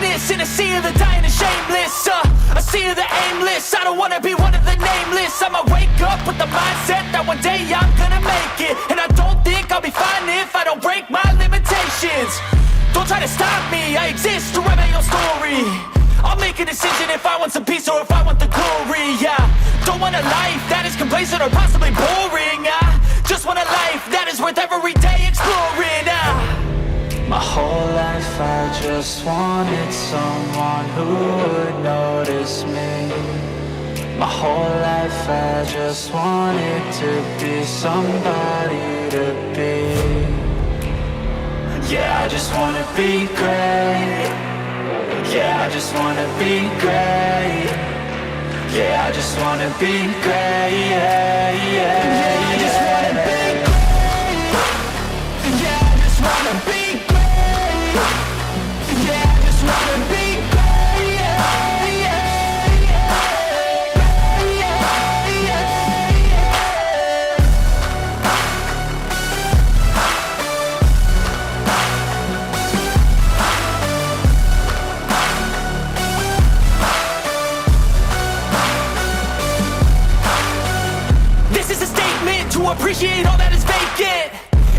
greatness in a sea of the dying and shameless, a sea of the aimless. I don't wanna be one of the nameless. I'ma wake up with the mindset that one day I'm gonna make it, and I don't think I'll be fine if I don't break my limitations. Don't try to stop me, I exist to write my own story. I'll make a decision if I want some peace or if I want the glory, yeah. Don't want a life that is complacent or possibly boring. I just want a life that is worth every day exploring. My whole life I just wanted someone who would notice me. My whole life I just wanted to be somebody to be. Yeah, I just wanna be great. Yeah, I just wanna be great. Yeah, I just wanna be great. Yeah, yeah, yeah, I just wanna be great. Yeah, I just wanna be great. Yeah, I just wanna be great. Yeah, yeah, yeah, yeah, yeah. This is a statement to appreciate all that is vacant.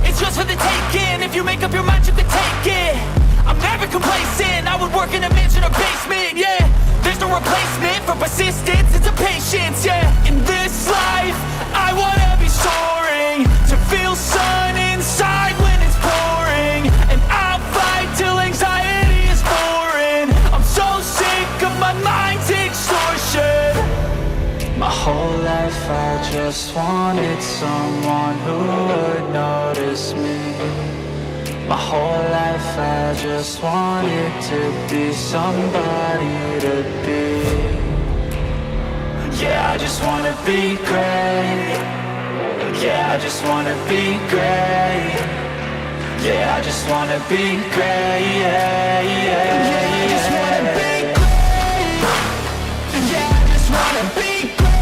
It's just for the taking. If you make up your mind, you can take it. I'm never complacent. I would work in a mansion or basement, yeah. There's no replacement for persistence, it's a patience, yeah. In this life, I wanna be soaring, to feel sun inside when it's pouring, and I'll fight till anxiety is foreign. I'm so sick of my mind's extortion. My whole life I just wanted someone who would notice me. My whole life I just wanted to be somebody to be. Yeah, I just wanna be great. Yeah, I just wanna be great. Yeah, I just wanna be great. Yeah, yeah, yeah, I just wanna be great. Yeah, I just wanna be great.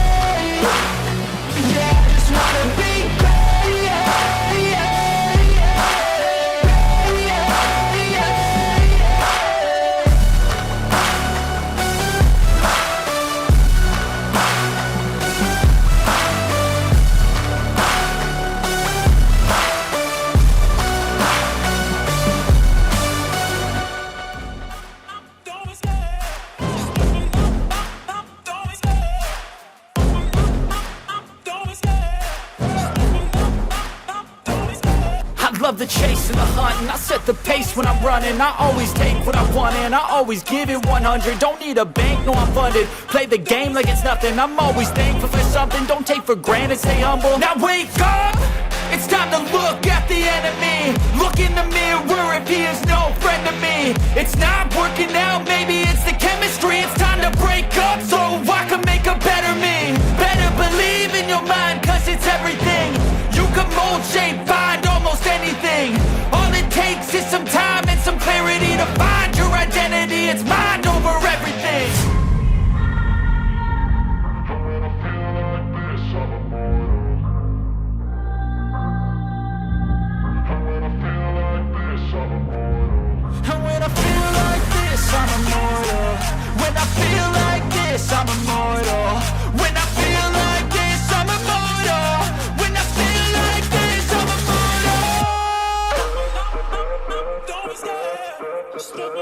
Yeah, I just wanna be great. Yeah, yeah, yeah, yeah, yeah. I love the chase and the hunt, and I set the pace when I'm running. I always take what I want and I always give it 100. Don't need a bank, no I'm funded. Play the game like it's nothing. I'm always thankful for something. Don't take for granted, stay humble. Now wake up! It's time to look at the enemy. Look in the mirror if he is no friend to me. It's not working out, maybe it's the chemistry. It's time to break up so I can make a better me. Better believe in your mind, cause it's everything. You can mold, shape, find almost anything. All it takes is some time and some clarity to find your identity. It's mind over everything. And when I feel like this, I'm immortal. When I feel like this, I'm immortal. When I feel like this, I'm immortal. When I feel like this, I'm immortal. Don't be scared. Just don't be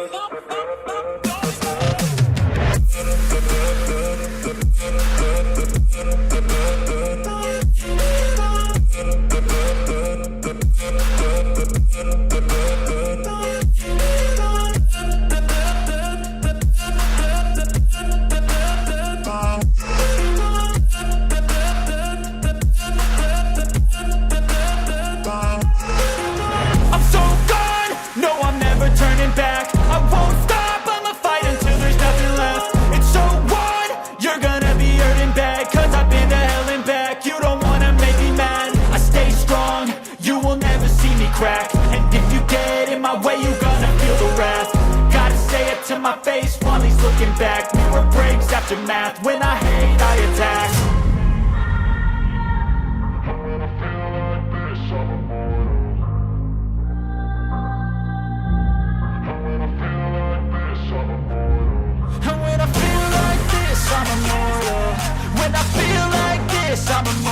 I'm so gone, no I'm never turning back. I won't stop, I'ma fight until there's nothing left. It's so on, you're gonna be hurting bad, cause I've been to hell and back. You don't wanna make me mad, I stay strong, you will never see me crack. And if you get in my way, you're gonna feel the wrath. Gotta say it to my face while he's looking back. Mirror breaks after math, when I hate I attack. When I feel like this, I'm immortal. this, I'ma move